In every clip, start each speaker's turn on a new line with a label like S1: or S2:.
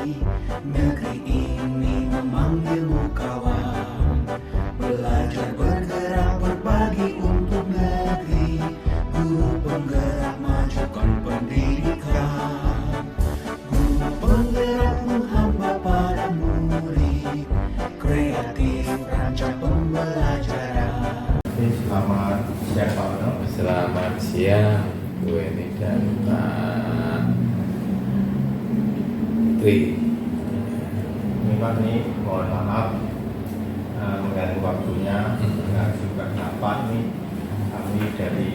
S1: Negeri ini memanggilmu kawan, belajar bergerak berbagi untuk negeri. Guru penggerak majukan pendidikan, guru penggerak menghamba pada murid, kreatif rancang pembelajaran.
S2: Selamat siang Pak Ono.
S3: Selamat siang Bu Eni dan Pak Tri.
S2: Ini Pak, mohon maaf mengganggu waktunya. Juga Bapak nih, kami dari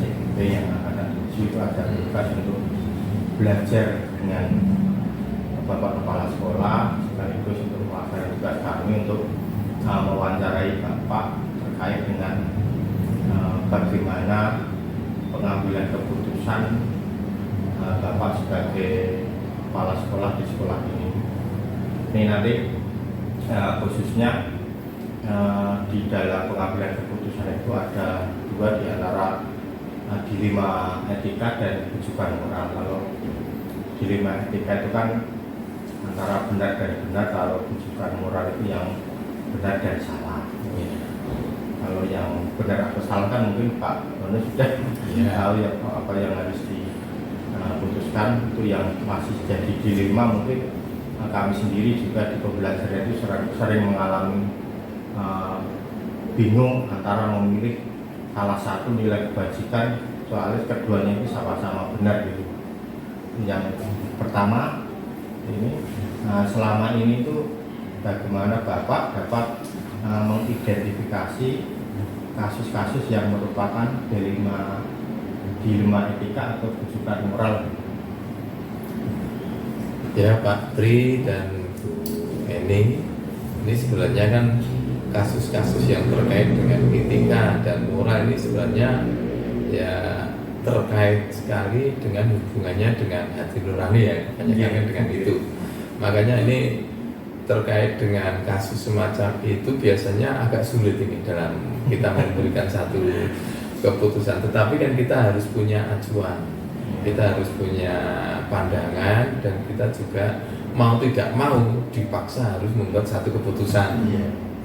S2: JKT yang akan tuju itu ada tugas untuk belajar dengan Bapak Kepala Sekolah, sekaligus untuk melakukan tugas kami untuk mewawancarai Bapak terkait dengan bagaimana pengambilan keputusan Bapak sebagai kepala sekolah di sekolah ini. Ini nanti khususnya di dalam pengambilan keputusan itu ada dua, di antara dilema etika dan rujukan moral. Kalau dilema etika itu kan antara benar dan benar, kalau rujukan moral itu yang benar dan salah. Kalau yang benar atau salah kan mungkin Pak Ono sudah tahu ya apa yang harus diputuskan. Itu yang masih jadi dilema, mungkin kami sendiri juga di pembelajaran itu sering mengalami bingung antara memilih salah satu nilai kebajikan, soalnya keduanya itu sama-sama benar gitu. Yang pertama ini selama ini itu bagaimana Bapak dapat mengidentifikasi kasus-kasus yang merupakan dilema etika atau rujukan moral.
S3: Ya Pak Tri dan Bu Eni, ini sebenarnya kan kasus-kasus yang terkait dengan etika dan moral ini sebenarnya ya terkait sekali dengan hubungannya dengan hati nurani ya, kebanyakan dengan itu. Makanya ini terkait dengan kasus semacam itu biasanya agak sulit ini dalam kita memberikan satu keputusan. Tetapi kan kita harus punya acuan, kita harus punya pandangan, dan kita juga mau tidak mau dipaksa harus membuat satu keputusan,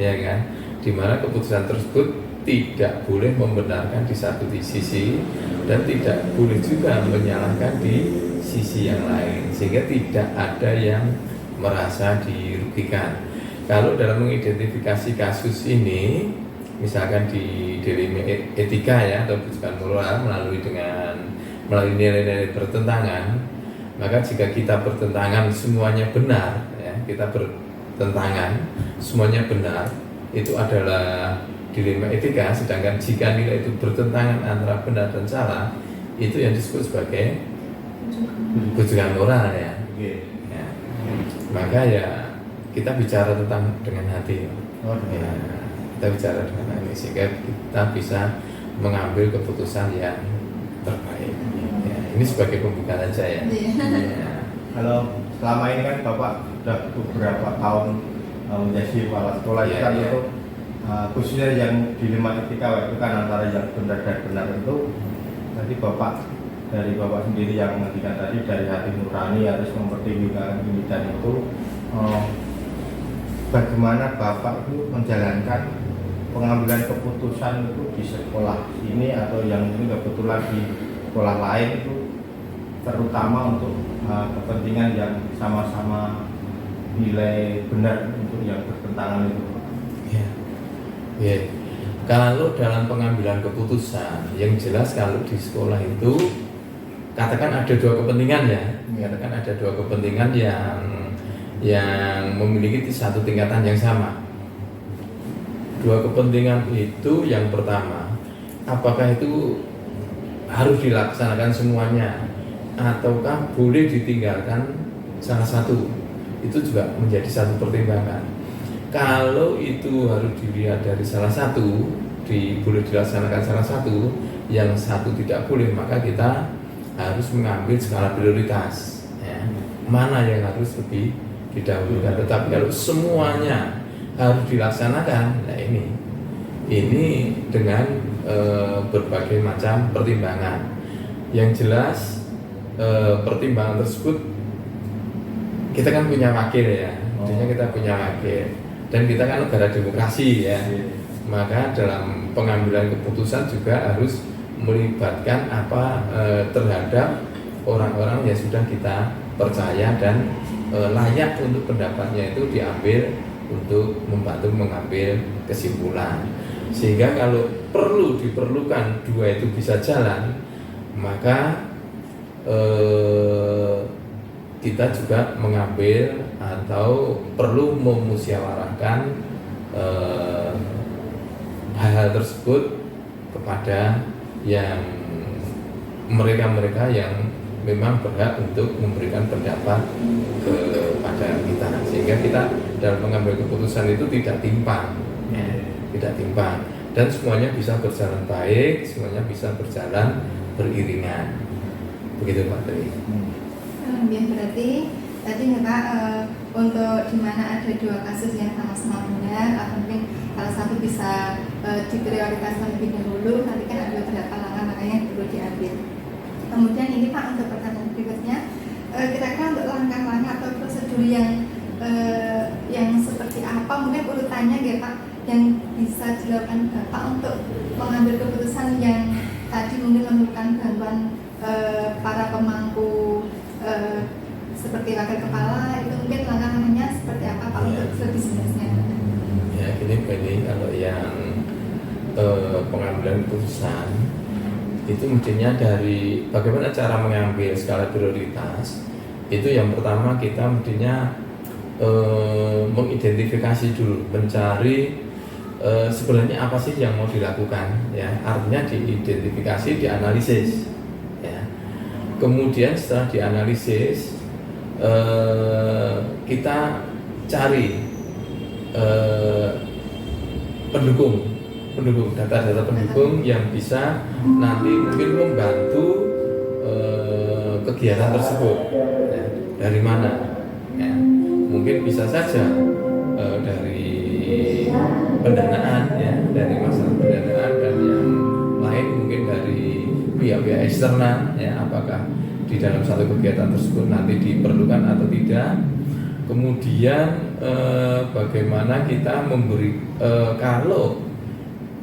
S3: ya kan? Dimana keputusan tersebut tidak boleh membenarkan di satu sisi dan tidak boleh juga menyalahkan di sisi yang lain, sehingga tidak ada yang merasa dirugikan. Kalau dalam mengidentifikasi kasus ini, misalkan di dilema etika ya atau rujukan moral melalui nilai-nilai bertentangan, maka jika kita bertentangan semuanya benar ya, kita bertentangan semuanya benar, itu adalah dilema etika. Sedangkan jika nilai itu bertentangan antara benar dan salah, itu yang disebut sebagai rujukan moral ya. Maka ya kita bicara dengan hati, ya, kita bicara dengan hati sehingga kita bisa mengambil keputusan yang terbaik. Ya, ini sebagai pembukaan aja ya.
S2: Kalau selama ini kan Bapak sudah beberapa tahun menjadi kepala sekolah, itu khususnya yang dilema etika itu kan antara yang benar dan benar itu. Nanti dari Bapak sendiri yang menghentikan tadi, dari hati nurani harus mempertimbangkan ini dan itu, bagaimana Bapak itu menjalankan pengambilan keputusan itu di sekolah ini atau yang ini kebetulan di sekolah lain itu, terutama untuk kepentingan yang sama-sama nilai benar untuk yang bertentangan itu.
S3: Ya. Kalau dalam pengambilan keputusan, yang jelas kalau di sekolah itu katakan ada dua kepentingan ya, katakan ada dua kepentingan yang memiliki satu tingkatan yang sama. Dua kepentingan itu, yang pertama, apakah itu harus dilaksanakan semuanya ataukah boleh ditinggalkan salah satu? Itu juga menjadi satu pertimbangan. Kalau itu harus dilihat dari salah satu, boleh dilaksanakan salah satu, yang satu tidak boleh, maka kita harus mengambil skala prioritas ya. Mana yang harus lebih didahulukan. Tetapi kalau semuanya harus dilaksanakan, nah ini dengan berbagai macam pertimbangan. Yang jelas pertimbangan tersebut kita kan punya wakil ya, intinya kita punya wakil dan kita kan negara demokrasi ya, maka dalam pengambilan keputusan juga harus melibatkan terhadap orang-orang yang sudah kita percaya dan layak untuk pendapatnya itu diambil untuk membantu mengambil kesimpulan. Sehingga kalau diperlukan dua itu bisa jalan, maka kita juga mengambil atau perlu memusyawarahkan hal-hal tersebut kepada yang mereka yang memang berhak untuk memberikan pendapat kepada kita, sehingga kita dalam mengambil keputusan itu tidak timpang, tidak timpang, dan semuanya bisa berjalan baik, semuanya bisa berjalan beriringan. Begitu Pak Tri.
S4: Ya, berarti tadi ya Pak, untuk di mana ada dua kasus yang sama-sama benar, atau mungkin salah satu bisa diprioritaskan lebih dahulu, nanti kan ada beberapa langkah-langkah yang perlu diambil. Kemudian ini Pak, untuk pertanyaan berikutnya, kira-kira untuk langkah-langkah atau prosedur yang seperti apa, mungkin urutannya ya Pak, yang bisa dilakukan Bapak untuk mengambil keputusan yang tadi mungkin memerlukan bantuan para pemangku seperti wakil kepala, itu mungkin langkah-langkahnya seperti apa Pak untuk lebih jelasnya?
S3: Ya, ini kalau yang pengambilan keputusan itu mestinya dari bagaimana cara mengambil skala prioritas. Itu yang pertama kita mestinya mengidentifikasi dulu, mencari sebenarnya apa sih yang mau dilakukan, ya, artinya diidentifikasi, dianalisis, ya. Kemudian setelah dianalisis kita cari data-data pendukung yang bisa nanti mungkin membantu kegiatan tersebut, ya. Dari mana, ya. Mungkin bisa saja dari pendanaan, ya, dari masalah pendanaan, dan yang lain mungkin dari pihak-pihak eksternal, ya, apakah di dalam satu kegiatan tersebut nanti diperlukan atau tidak. Kemudian bagaimana kita memberi kalau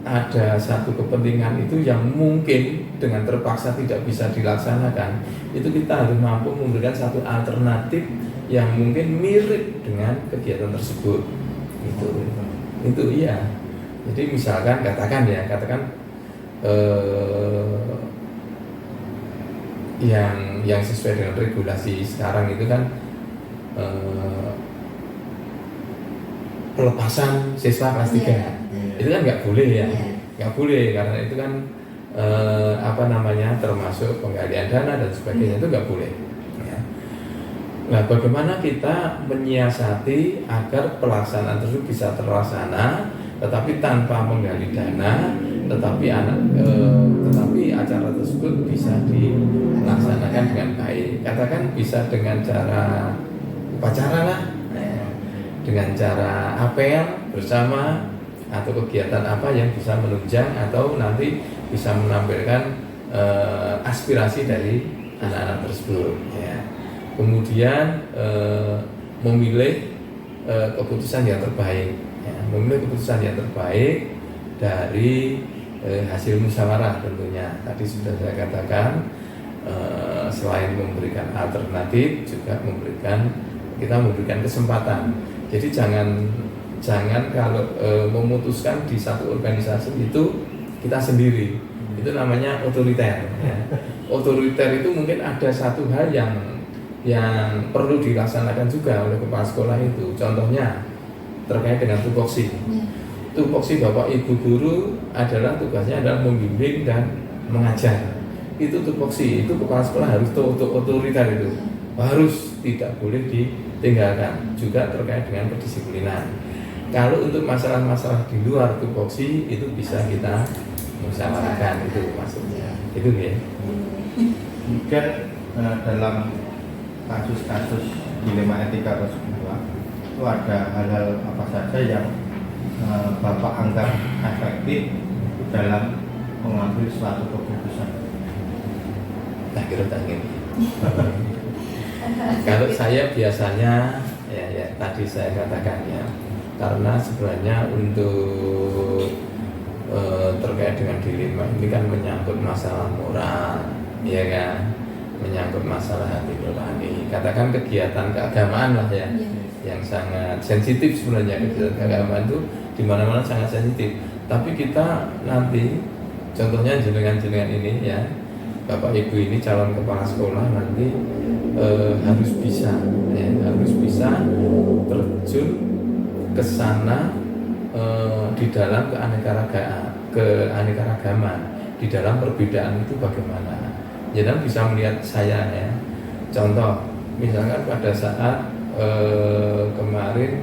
S3: ada satu kepentingan itu yang mungkin dengan terpaksa tidak bisa dilaksanakan, itu kita harus mampu memberikan satu alternatif yang mungkin mirip dengan kegiatan tersebut. Itu iya. Jadi misalkan katakan yang sesuai dengan regulasi sekarang itu kan pelepasan siswa kelas 3. Itu kan nggak boleh, ya, nggak boleh, karena itu kan termasuk penggalian dana dan sebagainya, itu nggak boleh, ya. Nah, bagaimana kita menyiasati agar pelaksanaan tersebut bisa terlaksana, tetapi tanpa menggali dana, tetapi acara tersebut bisa dilaksanakan dengan baik. Katakan bisa dengan cara upacara lah, dengan cara apel bersama, atau kegiatan apa yang bisa menunjang atau nanti bisa menampilkan aspirasi dari anak-anak tersebut, ya. Kemudian memilih keputusan yang terbaik, ya. Memilih keputusan yang terbaik dari hasil musyawarah tentunya. Tadi sudah saya katakan, selain memberikan alternatif juga kita memberikan kesempatan. Jadi jangan kalau memutuskan di satu organisasi itu kita sendiri, itu namanya otoriter, ya. Otoriter itu mungkin ada satu hal yang perlu dilaksanakan juga oleh kepala sekolah itu. Contohnya terkait dengan tupoksi. Tupoksi Bapak Ibu guru tugasnya adalah membimbing dan mengajar. Itu tupoksi, itu kepala sekolah harus otoriter itu, harus tidak boleh ditinggalkan. Juga terkait dengan kedisiplinan. Kalau untuk masalah-masalah di luar tupoksi itu bisa kita musyawarahkan, itu maksudnya. Itu ya.
S2: Mungkin dalam kasus-kasus dilema etika atau sebuah itu ada hal-hal apa saja yang Bapak anggap efektif dalam mengambil suatu keputusan.
S3: Tak kira. Kalau saya biasanya ya tadi saya katakan ya, karena sebenarnya untuk terkait dengan dilema ini kan menyangkut masalah moral, ya kan, menyangkut masalah hati nurani. Katakan kegiatan keagamaan lah ya, yang sangat sensitif sebenarnya. Kegiatan keagamaan itu di mana-mana sangat sensitif. Tapi kita nanti, contohnya jenengan-jenengan ini ya, Bapak Ibu ini calon kepala sekolah nanti harus bisa terjun ke sana di dalam keanekaragaman, di dalam perbedaan itu bagaimana. Jangan bisa melihat saya ya. Contoh, misalkan pada saat kemarin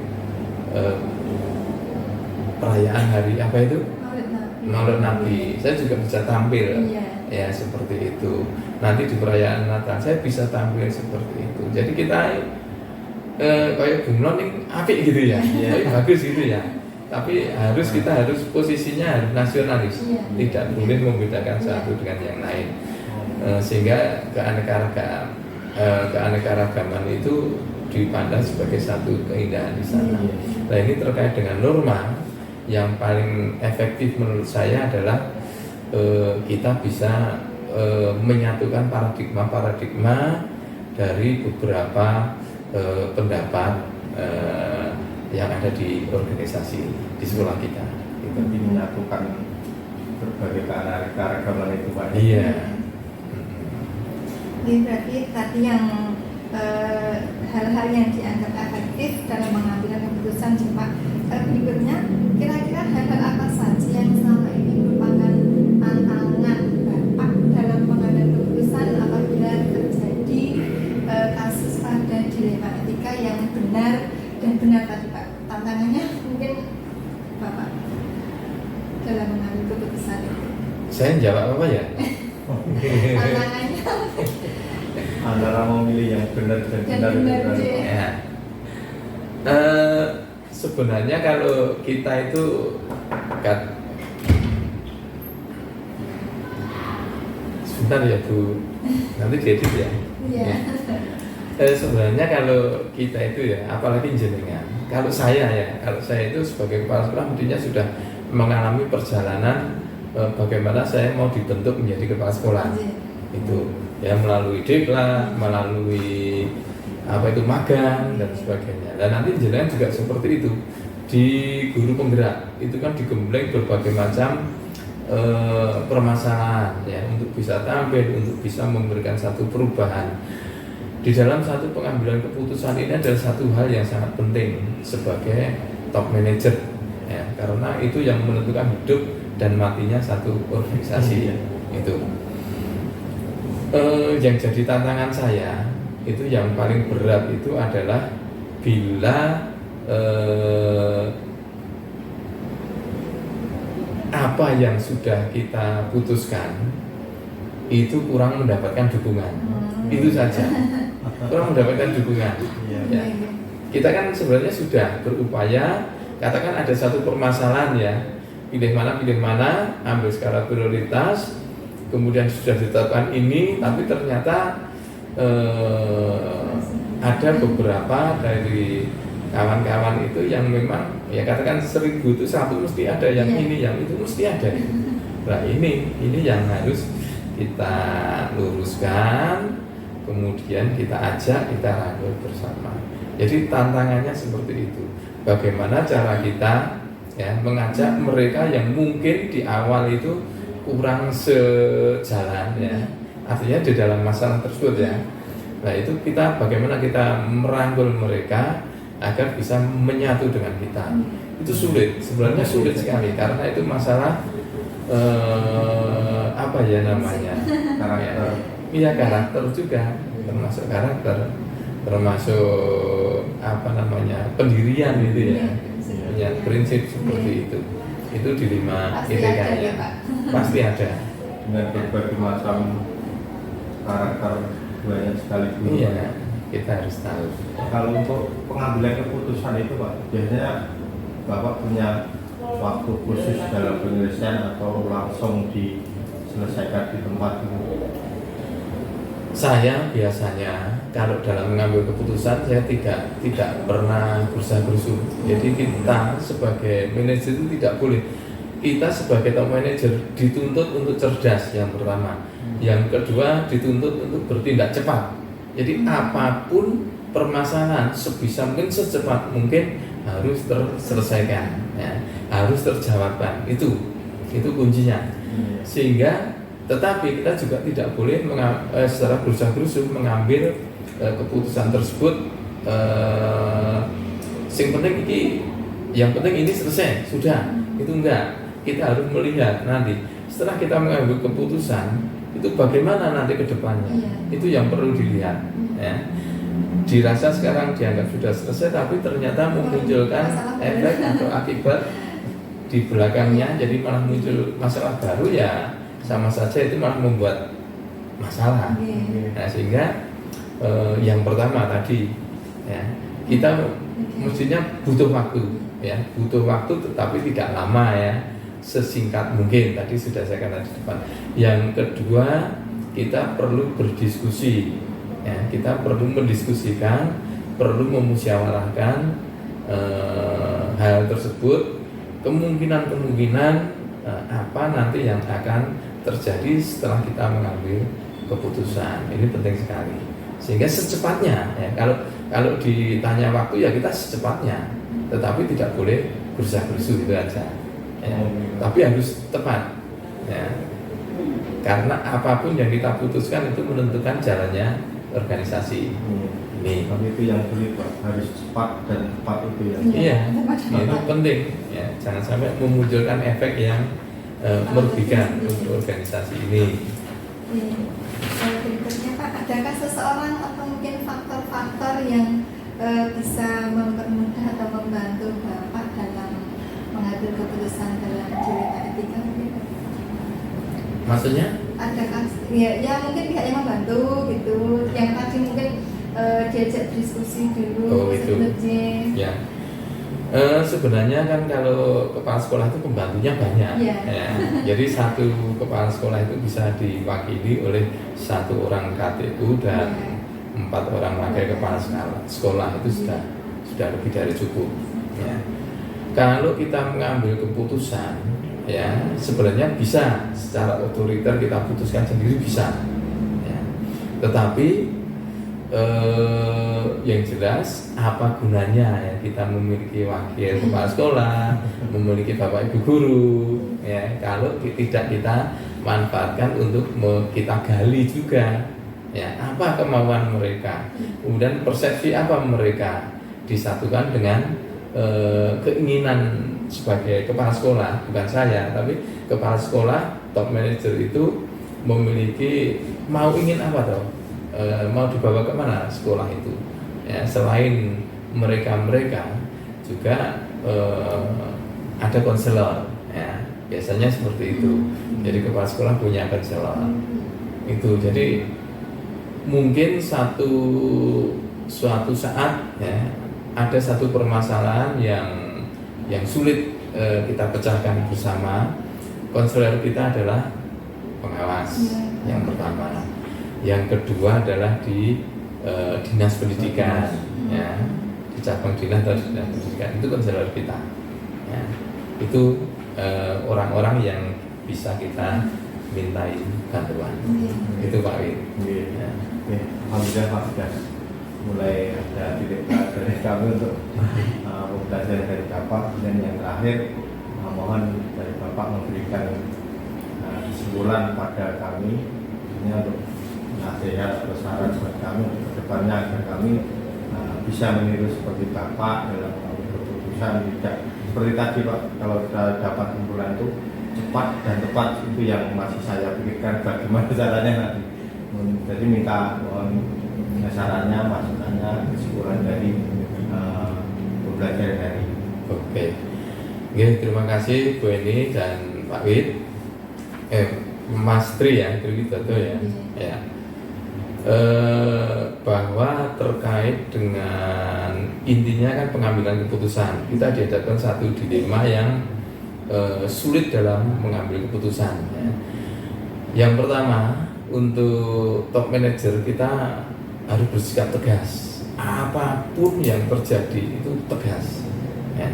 S3: perayaan hari apa itu? Maulid Nabi. Saya juga bisa tampil ya seperti itu. Nanti di perayaan Natal saya bisa tampil seperti itu. Jadi kita kayak bunglon yang apik gitu ya, bagus gitu ya. Tapi kita harus posisinya harus nasionalis, tidak boleh membedakan satu dengan yang lain. Sehingga keanekaragaman itu dipandang sebagai satu keindahan di sana. Nah, ini terkait dengan norma yang paling efektif menurut saya adalah kita bisa menyatukan paradigma dari beberapa pendapat yang ada di organisasi di sekolah kita.
S2: Itu menyatukan berbagai keanekaragaman itu Pak.
S3: Iya.
S4: Jadi berarti tadi yang hal-hal yang dianggap efektif dalam mengambil keputusan Pak. Berikutnya, kira-kira hal-hal apa saja yang selama ini merupakan tantangan Bapak dalam pengambilan keputusan apabila terjadi kasus pada dilema etika yang benar dan benar tadi Pak. Tantangannya mungkin Bapak dalam mengambil keputusan itu.
S3: Saya jawab apa ya?
S4: Tantangannya
S2: Antara memilih yang benar dan benar.
S3: Ya. Sebenarnya kalau kita itu sebentar ya Bu, nanti diedit ya.
S4: Iya.
S3: Sebenarnya kalau kita itu ya, apalagi jenengan, kalau saya itu sebagai kepala sekolah mestinya sudah mengalami perjalanan bagaimana saya mau dibentuk menjadi kepala sekolah. Itu ya melalui diklat, melalui magang dan sebagainya. Dan nanti jenengan juga seperti itu di guru penggerak itu kan digembleng berbagai macam permasalahan ya untuk bisa tampil, untuk bisa memberikan satu perubahan. Di dalam satu pengambilan keputusan ini adalah satu hal yang sangat penting sebagai top manager ya, karena itu yang menentukan hidup dan matinya satu organisasi itu. Yang jadi tantangan saya itu yang paling berat itu adalah bila apa yang sudah kita putuskan itu kurang mendapatkan dukungan. Itu saja, kurang mendapatkan dukungan ya. Kita kan sebenarnya sudah berupaya, katakan ada satu permasalahan ya, pilih mana, ambil skala prioritas, kemudian sudah ditetapkan ini, tapi ternyata ada beberapa dari kawan-kawan itu yang memang ya katakan 1000 itu satu mesti ada yang ini, yang itu mesti ada. Nah ini yang harus kita luruskan, kemudian kita ajak, kita rangkul bersama. Jadi tantangannya seperti itu. Bagaimana cara kita ya mengajak mereka yang mungkin di awal itu kurang sejalan ya, artinya di dalam masalah tersebut ya. Nah itu bagaimana kita merangkul mereka agar bisa menyatu dengan kita. Itu sulit, sebenarnya sulit sekali karena itu masalah karakter. Iya karakter juga, termasuk karakter, termasuk pendirian itu ya, punya prinsip seperti itu. Itu dilema ITK ya, pasti ada.
S2: Dengan berbagai macam karakter banyak sekali.
S3: Iya, kita harus tahu.
S2: Kalau untuk pengambilan keputusan itu Pak, biasanya Bapak punya waktu khusus dalam penyelesaian atau langsung diselesaikan di tempat itu?
S3: Saya biasanya kalau dalam mengambil keputusan saya tidak pernah gerusa-gerusu. Jadi kita sebagai manajer itu tidak boleh. Kita sebagai top manager dituntut untuk cerdas yang pertama. Yang kedua dituntut untuk bertindak cepat. Jadi apapun permasalahan sebisa mungkin secepat mungkin harus terselesaikan, ya, harus terjawabkan. Itu kuncinya. Sehingga tetapi kita juga tidak boleh secara gerusa-gerusu mengambil keputusan tersebut. Yang penting ini selesai, sudah. Itu enggak. Kita harus melihat nanti setelah kita mengambil keputusan itu bagaimana nanti ke depannya. Itu yang perlu dilihat, ya. Dirasa sekarang dianggap sudah selesai, tapi ternyata memunculkan efek atau akibat di belakangnya, jadi malah muncul masalah baru, ya sama saja itu malah membuat masalah. Nah, sehingga yang pertama tadi, ya, kita mestinya butuh waktu, ya, butuh waktu tetapi tidak lama, ya, sesingkat mungkin. Tadi sudah saya katakan di depan. Yang kedua, kita perlu berdiskusi, ya, kita perlu mendiskusikan, perlu memusyawarahkan hal tersebut, kemungkinan apa nanti yang akan terjadi setelah kita mengambil keputusan. Ini penting sekali. Sehingga secepatnya, ya, kalau ditanya waktu, ya kita secepatnya, tetapi tidak boleh gerusa-gerusu itu aja, ya. Tapi harus tepat, ya. Karena apapun yang kita putuskan itu menentukan jalannya organisasi. Ini
S2: itu yang sulit, Pak. Harus cepat dan tepat itu yang.
S3: Iya, itu penting, ya. Jangan sampai memunculkan efek yang merugikan untuk organisasi ini.
S4: Berikutnya Pak, adakah seseorang atau mungkin faktor-faktor yang bisa mempermudah atau membantu Bapak dalam mengambil keputusan dalam cerita etika mungkin?
S3: Maksudnya?
S4: Adakah ya mungkin pihak yang membantu gitu, yang tadi mungkin diajak diskusi dulu sebelumnya.
S3: Ya. Sebenarnya kan kalau kepala sekolah itu pembantunya banyak, ya. Jadi satu kepala sekolah itu bisa diwakili oleh satu orang KTU dan 4 orang wakil kepala sekolah. Itu sudah lebih dari cukup, ya. Kalau kita mengambil keputusan, ya, sebenarnya bisa secara otoriter kita putuskan sendiri, bisa, ya. Tetapi yang jelas apa gunanya, ya, kita memiliki wakil kepala sekolah, memiliki bapak ibu guru, ya, kalau tidak kita manfaatkan untuk kita gali juga, ya, apa kemauan mereka, kemudian persepsi apa mereka, disatukan dengan keinginan sebagai kepala sekolah, bukan saya, tapi kepala sekolah, top manager itu memiliki ingin apa toh, mau dibawa kemana sekolah itu, ya. Selain mereka juga ada konselor, ya, biasanya seperti itu. Jadi kepala sekolah punya konselor itu. Jadi mungkin suatu saat, ya, ada satu permasalahan yang sulit kita pecahkan bersama. Konselor kita adalah pengawas, yang pertama. Yang kedua adalah di dinas pendidikan, ya, di cabang dinas atau dinas pendidikan, itu konselor kita, ya. Itu orang-orang yang bisa kita mintai bantuan. Itu Pak Win.
S2: Ya. Alhamdulillah Pak, sudah mulai ada titik berat dari kami untuk belajar dari Bapak. Dan yang terakhir, mohon dari Bapak memberikan kesimpulan pada kami, ini untuk nasihat atau saran buat kami untuk kedepannya, agar kami bisa meniru seperti Bapak dalam mengambil keputusan. Tidak seperti tadi Pak, kalau kita dapat kesimpulan itu cepat dan tepat, itu yang masih saya pikirkan bagaimana caranya nanti. Jadi minta mohon sarannya, masukannya, kesimpulan dari pembelajaran hari ini.
S3: Oke. Terima kasih Bu Eni dan Pak Wid, Mas Tri, ya, Tri Widodo, ya. Ya. Bahwa terkait dengan intinya kan pengambilan keputusan, kita dihadapkan satu dilema yang sulit dalam mengambil keputusan, ya. Yang pertama, untuk top manager kita harus bersikap tegas. Apapun yang terjadi itu tegas, ya.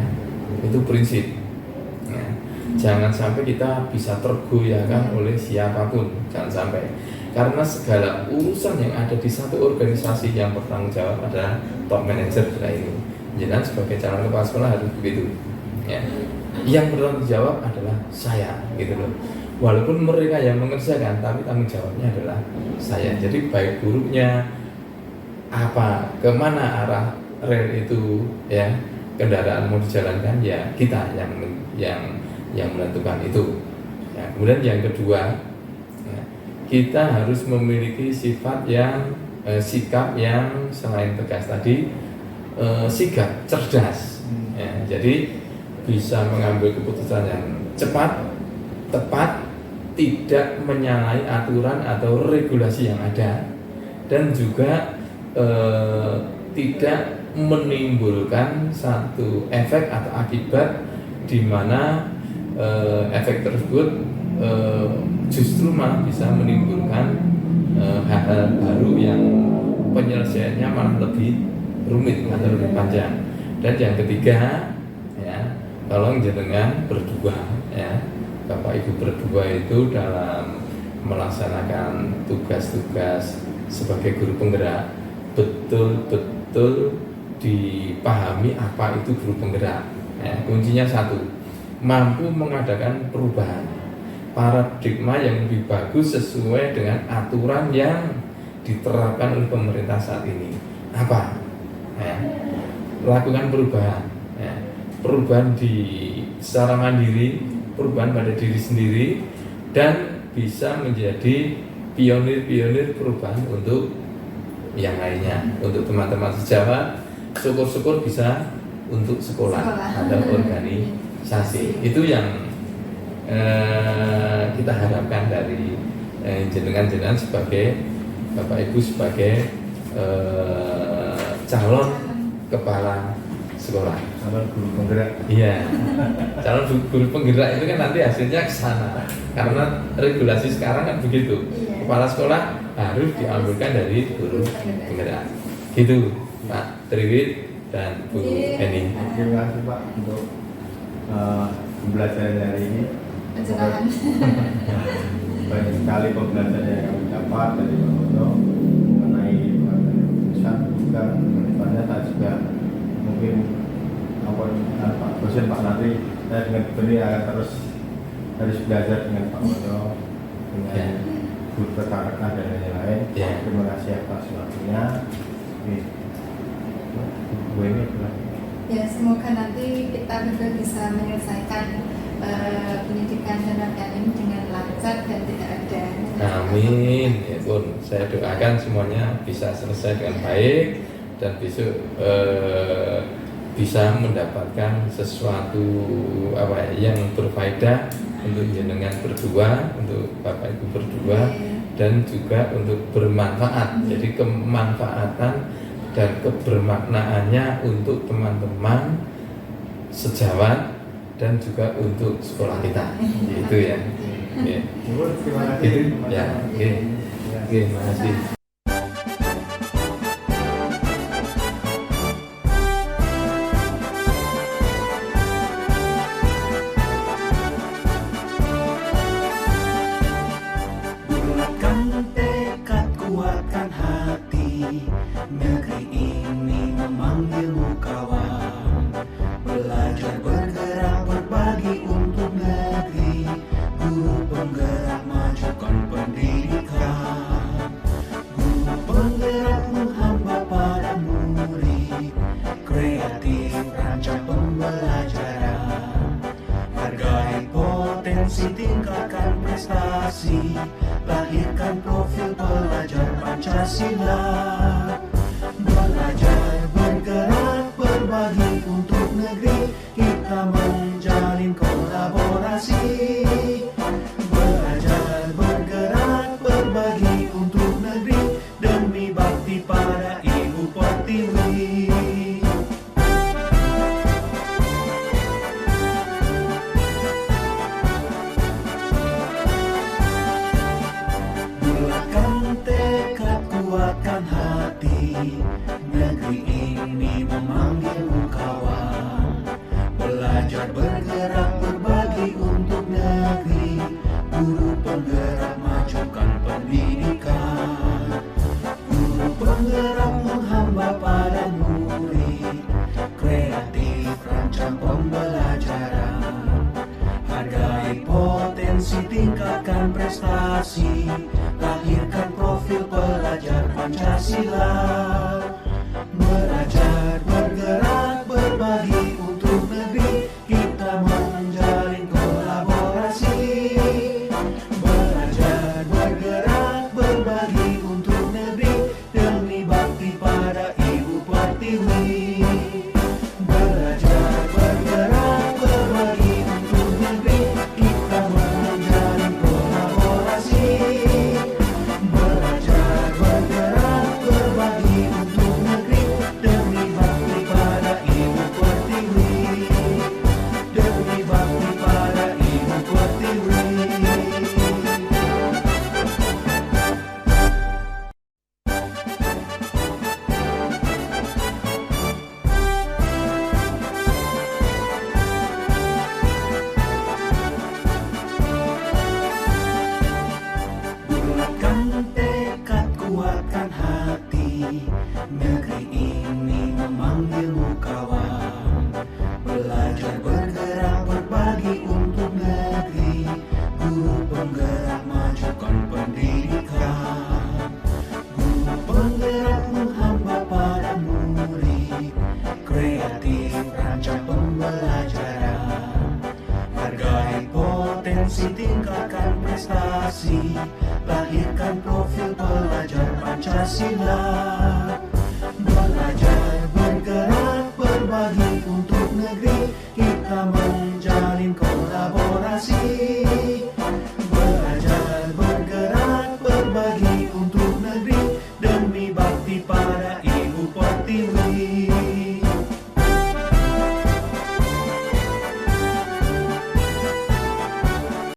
S3: Itu prinsip. Ya. Jangan sampai kita bisa tergoyahkan oleh siapapun, jangan sampai. Karena segala urusan yang ada di satu organisasi yang bertanggung jawab adalah top manager ini. Jadi sebagai calon kepala sekolah harus begitu. Ya. Yang bertanggung jawab adalah saya, gitu loh. Walaupun mereka yang mengerjakan, tapi tanggung jawabnya adalah saya. Jadi baik buruknya apa, kemana arah rel itu, ya kendaraan mau dijalankan, ya kita yang menentukan itu. Ya, kemudian yang kedua, ya, kita harus memiliki sikap yang selain tegas tadi, sigap, cerdas. Ya, jadi bisa mengambil keputusan yang cepat, tepat, tidak menyalahi aturan atau regulasi yang ada, dan juga tidak menimbulkan satu efek atau akibat di mana efek tersebut justru malah bisa menimbulkan hal-hal baru yang penyelesaiannya malah lebih rumit atau lebih panjang. Dan yang ketiga, ya, tolong jenengan berdua, ya, Bapak Ibu berdua itu dalam melaksanakan tugas-tugas sebagai guru penggerak betul-betul dipahami apa itu guru penggerak. Ya, kuncinya satu, mampu mengadakan perubahan paradigma yang lebih bagus sesuai dengan aturan yang diterapkan oleh pemerintah saat ini. Apa? Ya, lakukan perubahan. Ya, perubahan secara mandiri, perubahan pada diri sendiri, dan bisa menjadi pionir-pionir perubahan untuk yang lainnya, untuk teman-teman sejawat. Syukur-syukur bisa untuk sekolah atau organisasi. Itu yang kita harapkan dari jenengan-jenengan sebagai Bapak Ibu, sebagai calon kepala sekolah,
S2: calon guru penggerak.
S3: Iya, calon guru penggerak itu kan nanti hasilnya ke sana. Karena regulasi sekarang kan begitu, kepala sekolah harus diambilkan dari guru penggerak. Gitu, Pak Triwit dan Bu Eni.
S2: Terima kasih Pak untuk pembelajaran hari ini. Banyak sekali pembelajaran yang kami dapat dari Pak Mono mengenai pengambilan keputusan. Juga kedepannya saya juga mungkin Pak dosen Pak Natri, saya dengan ini akan terus harus belajar dengan Pak Mono, dengan guru rekan-rekan dan lain-lain. Terima kasih atas waktunya. Bu ini
S4: ya, semoga nanti kita berdua bisa menyelesaikan pendidikan dan latihan ini dengan lancar dan tidak ada.
S3: Amin. Ya pun, saya doakan semuanya bisa selesai dengan baik dan besok bisa mendapatkan sesuatu yang berfaedah untuk jenengan berdua, untuk Bapak Ibu berdua, dan juga untuk bermanfaat. Jadi kemanfaatan dan kebermaknaannya untuk teman-teman sejawat dan juga untuk sekolah kita. Itu ya.
S2: terima kasih.
S3: Gitu ya. Terima kasih.
S1: Bulatkan tekad, kuatkan hati. Negeri ini memanggilmu kawan. Belajar bergerak berbagi untuk negeri. Guru penggerak majukan pendidikan. Guru penggerakmu hamba pada murid. Kreatif rancang pembelajaran. Hargai potensi, tingkatkan prestasi. Lahirkan profil pelajar Pancasila. Belajar bergerak berbagi untuk negeri. Kita menjalin kolaborasi. Belajar bergerak berbagi untuk negeri. Demi bakti pada Ibu Pertiwi. Bulatkan profil pelajar Pancasila. Belajar, bergerak, berbagi untuk negeri, kita menjalin kolaborasi. Belajar, bergerak, berbagi untuk negeri, demi bakti pada Ibu Pertiwi. Belajar, bergerak, berbagi untuk negeri, kita menjalin kolaborasi. Belajar, bergerak, berbagi untuk negeri, demi bakti pada Ibu Pertiwi. Demi bakti pada Ibu Pertiwi. Bulatkan tekad, kuatkan hati, negeri ini memanggilmu kawan. Belajar, bergerak, berbagi untuk negeri, guru penggerak majukan pendidikan. Guru penggerak menghamba pada murid, kreatif rancang pembelajaran. Hargai potensi, tingkatkan prestasi, lahirkan profil pelajar Pancasila. Belajar, bergerak, berbagi untuk negeri, kita menjalin kolaborasi. Belajar, bergerak, berbagi untuk negeri, demi bakti pada